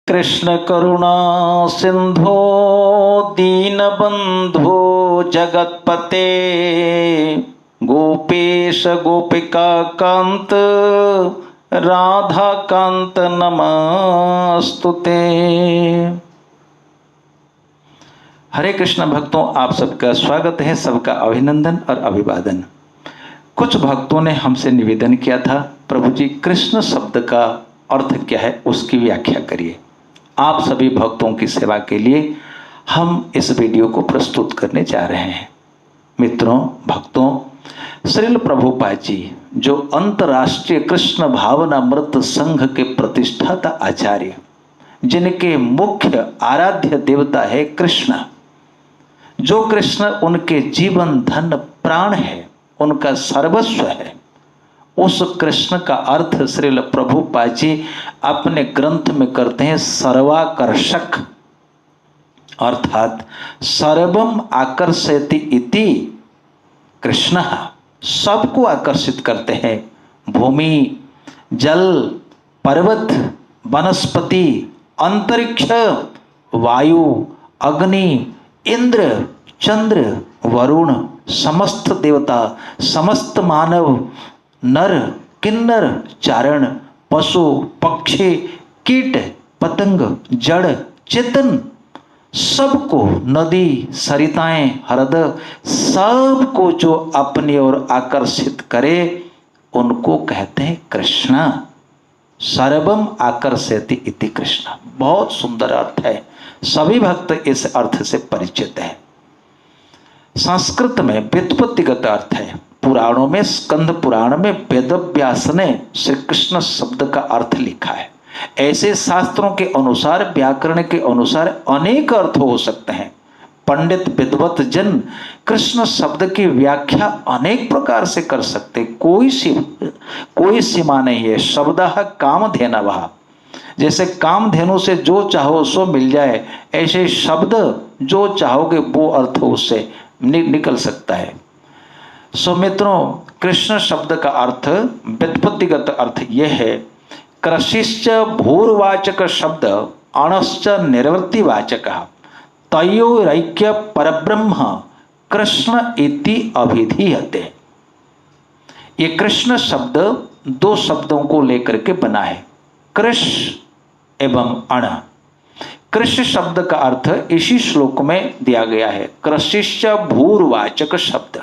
कृष्ण करुणा सिंधो दीनबंधो जगतपते गोपेश गोपिका कांत राधा कांत नमस्तुते। हरे कृष्ण भक्तों, आप सबका स्वागत है, सबका अभिनंदन और अभिवादन। कुछ भक्तों ने हमसे निवेदन किया था, प्रभु जी कृष्ण शब्द का अर्थ क्या है उसकी व्याख्या करिए। आप सभी भक्तों की सेवा के लिए हम इस वीडियो को प्रस्तुत करने जा रहे हैं। मित्रों, भक्तों, श्रील प्रभुपाद जी जो अंतर्राष्ट्रीय कृष्ण भावनामृत संघ के प्रतिष्ठाता आचार्य, जिनके मुख्य आराध्य देवता है कृष्ण, जो कृष्ण उनके जीवन धन प्राण है, उनका सर्वस्व है, उस कृष्ण का अर्थ श्रील प्रभुपाद जी अपने ग्रंथ में करते हैं सर्वाकर्षक, अर्थात सर्वम आकर्षयति इति कृष्ण, सबको आकर्षित करते हैं। भूमि, जल, पर्वत, वनस्पति, अंतरिक्ष, वायु, अग्नि, इंद्र, चंद्र, वरुण, समस्त देवता, समस्त मानव, नर, किन्नर, चारण, पशु, पक्षी, कीट, पतंग, जड़, चेतन, सबको, नदी, सरिताएं, हृदय, सबको जो अपनी ओर आकर्षित करे उनको कहते हैं कृष्ण। सर्वम आकर्षयति इति कृष्ण, बहुत सुंदर अर्थ है, सभी भक्त इस अर्थ से परिचित है। संस्कृत में व्युत्पत्तिगत अर्थ है। पुराणों में, स्कंद पुराण में वेदव्यास ने श्री कृष्ण शब्द का अर्थ लिखा है। ऐसे शास्त्रों के अनुसार, व्याकरण के अनुसार अनेक अर्थ हो सकते हैं। पंडित विद्वत जन कृष्ण शब्द की व्याख्या अनेक प्रकार से कर सकते, कोई सीमा नहीं है। शब्दः कामधेनवः, जैसे कामधेनु से जो चाहो सो मिल जाए, ऐसे शब्द जो चाहोगे वो अर्थ उससे निकल सकता है। सो मित्रों, कृष्ण शब्द का अर्थ, व्युत्पत्तिगत अर्थ यह है, कृषिश्च भूर्वाचक शब्द अणश्च निवृत्तिवाचक तयोरैक्य परब्रह्म कृष्ण इति अभिधीयते। ये कृष्ण शब्द दो शब्दों को लेकर के बना है, कृष एवं अण। कृष्ण शब्द का अर्थ इसी श्लोक में दिया गया है, कृषिश्च भूर्वाचक शब्द।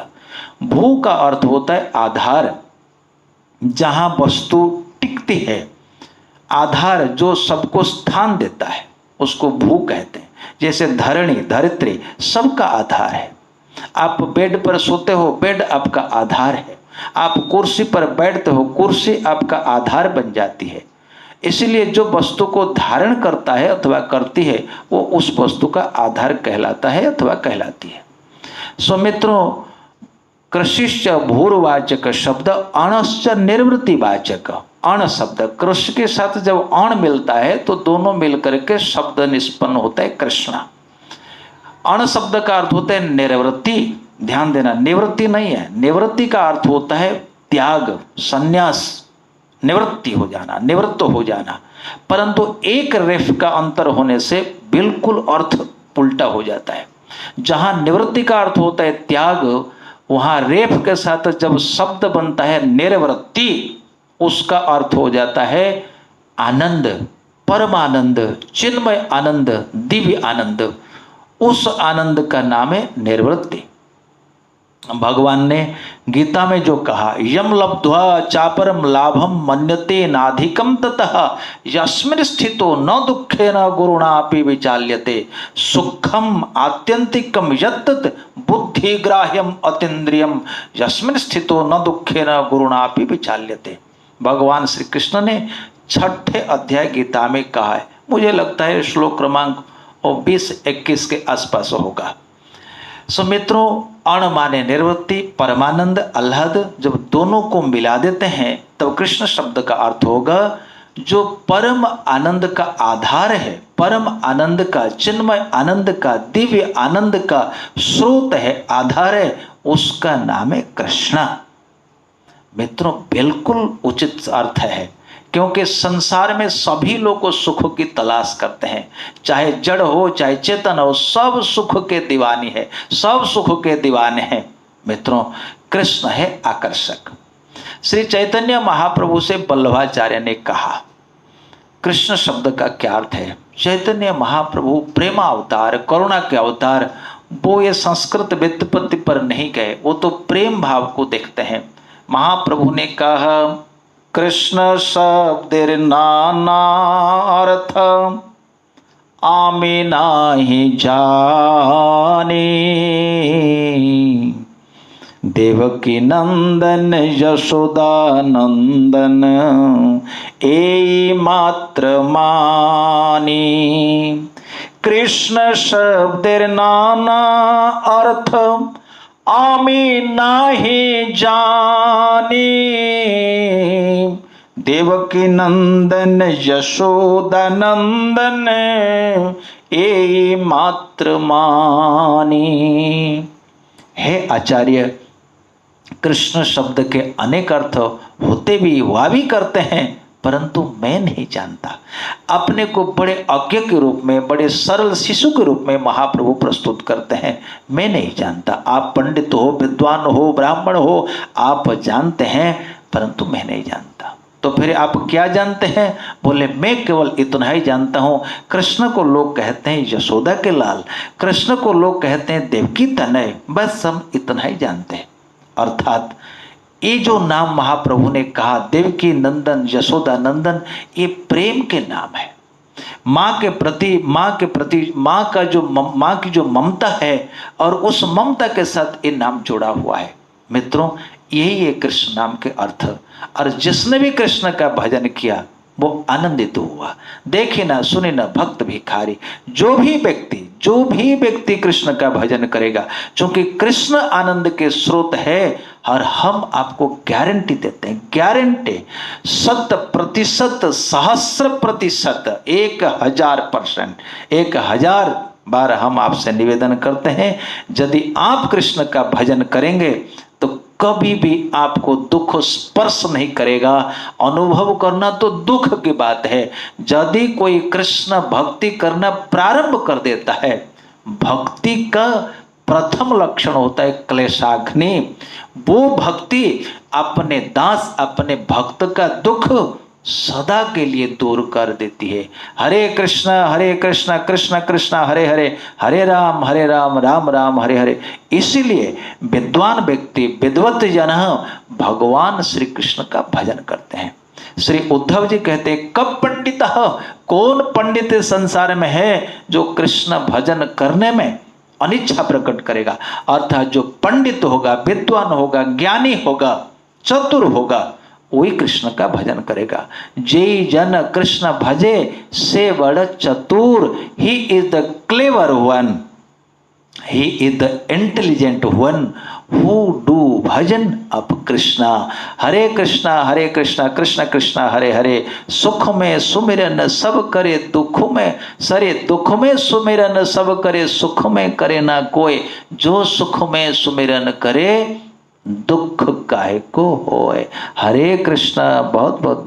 भू का अर्थ होता है आधार, जहां वस्तु टिकती है, आधार जो सबको स्थान देता है उसको भू कहते हैं। जैसे धरणी, धरित्री सबका आधार है। आप बेड पर सोते हो, बेड आपका आधार है। आप कुर्सी पर बैठते हो, कुर्सी आपका आधार बन जाती है। इसलिए जो वस्तु को धारण करता है अथवा करती है वो उस वस्तु का आधार कहलाता है अथवा कहलाती है। सो मित्रों, कृषिश्च भूर्वाचक शब्द अणश्च निवृत्तिवाचक। अण शब्द, कृष्ण के साथ जब अण मिलता है तो दोनों मिलकर के शब्द निष्पन्न होता है कृष्ण। अण शब्द का अर्थ होता है निवृत्ति। ध्यान देना, निवृत्ति नहीं है, निवृत्ति का अर्थ होता है त्याग, संन्यास, निवृत्ति हो जाना, निवृत्त हो जाना। परंतु एक रेफ का अंतर होने से बिल्कुल अर्थ उल्टा हो जाता है। जहां निवृत्ति का अर्थ होता है त्याग, वहां रेफ के साथ जब शब्द बनता है निवृत्ति, उसका अर्थ हो जाता है आनंद, परमानंद, चिन्मय आनंद, दिव्य आनंद। उस आनंद का नाम है निवृत्ति। भगवान ने गीता में जो कहा, यम लब्ध्वा चापरम लाभम मन्यते नाधिकम ततः यस्मिन् स्थितो न दुःखेन गुरुणापि विचाल्यते सुखम आत्यंतिकम यत्तत् बुद्धिग्राह्यम अतीन्द्रियम यस्मिन् स्थितो न दुःखेन गुरुणापि विचाल्यते। भगवान श्री कृष्ण ने 6ठे अध्याय गीता में कहा है। मुझे लगता है श्लोक क्रमांक 20-21 के आसपास होगा। सो मित्रों, अण माने निवृत्ति, परमानंद, आह्लाद, जब दोनों को मिला देते हैं तब कृष्ण शब्द का अर्थ होगा जो परम आनंद का आधार है, परम आनंद का, चिन्मय आनंद का, दिव्य आनंद का स्रोत है, आधार है, उसका नाम है कृष्ण। मित्रों, बिल्कुल उचित अर्थ है, क्योंकि संसार में सभी लोग को सुख की तलाश करते हैं, चाहे जड़ हो चाहे चेतन हो, सब सुख के दीवानी है, सब सुख के दीवाने हैं। मित्रों, कृष्ण है आकर्षक। श्री चैतन्य महाप्रभु से वल्लभाचार्य ने कहा कृष्ण शब्द का क्या अर्थ है। चैतन्य महाप्रभु प्रेमा अवतार, करुणा के अवतार, वो ये संस्कृत व्युत्पत्ति पर नहीं गए, वो तो प्रेम भाव को देखते हैं। महाप्रभु ने कहा कृष्ण शब्देर नाना अर्थ आमे नाही जाने, देवकी नंदन यशोदा नंदन ए मात्र मानी। कृष्ण शब्देर नाना अर्थ आमी नाही जानी, देवकी नंदन यशोदा नंदन ए मात्र मानी। हे आचार्य, कृष्ण शब्द के अनेक अर्थ होते भी वह भी करते हैं, परंतु मैं नहीं जानता। अपने को बड़े अज्ञ के रूप में, बड़े सरल शिशु के रूप में महाप्रभु प्रस्तुत करते हैं। मैं नहीं जानता। आप पंडित हो, विद्वान हो, ब्राह्मण हो, आप जानते हैं, परंतु मैं नहीं जानता। तो फिर आप क्या जानते हैं? बोले मैं केवल इतना ही जानता हूँ, कृष्ण को लोग कहते हैं यशोदा के लाल, कृष्ण को लोग कहते हैं देवकी तनय, बस हम इतना ही जानते हैं। अर्थात ये जो नाम महाप्रभु ने कहा देवकी नंदन यशोदा नंदन, ये प्रेम के नाम है। माँ के प्रति माँ की जो ममता है, और उस ममता के साथ ये नाम जुड़ा हुआ है। मित्रों, यही है कृष्ण नाम के अर्थ। और जिसने भी कृष्ण का भजन किया वो आनंदित हुआ। देखे ना सुने ना भक्त भिखारी, जो भी व्यक्ति कृष्ण का भजन करेगा, क्योंकि कृष्ण आनंद के स्रोत है। और हम आपको गारंटी देते हैं, गारंटी 100%, 1000%, 1000%, 1000 बार हम आपसे निवेदन करते हैं, यदि आप कृष्ण का भजन करेंगे तो कभी भी आपको दुख स्पर्श नहीं करेगा। अनुभव करना तो दुख की बात है। यदि कोई कृष्ण भक्ति करना प्रारंभ कर देता है, भक्ति का प्रथम लक्षण होता है क्लेशाग्नि। वो भक्ति अपने दास, अपने भक्त का दुख सदा के लिए दूर कर देती है। हरे कृष्ण कृष्ण कृष्ण हरे हरे, हरे राम राम राम हरे हरे। इसीलिए विद्वान व्यक्ति, विद्वत जन भगवान श्री कृष्ण का भजन करते हैं। श्री उद्धव जी कहते हैं कब पंडित, कौन पंडित संसार में है जो कृष्ण भजन करने में अनिच्छा प्रकट करेगा। अर्थात जो पंडित होगा, विद्वान होगा, ज्ञानी होगा, चतुर होगा, वही कृष्ण का भजन करेगा। जय जन कृष्ण भजे से बड़ चतुर, he is the clever one, he is the intelligent one who do bhajan of Krishna. Hare Krishna Krishna Krishna Hare Hare. सुख में सुमिरन सब करे, दुख में सरे, दुख में सुमिरन सब करे, सुख में करे ना कोई। जो सुख में सुमिरन करे दुख काहे को होए। हरे कृष्णा। बहुत बहुत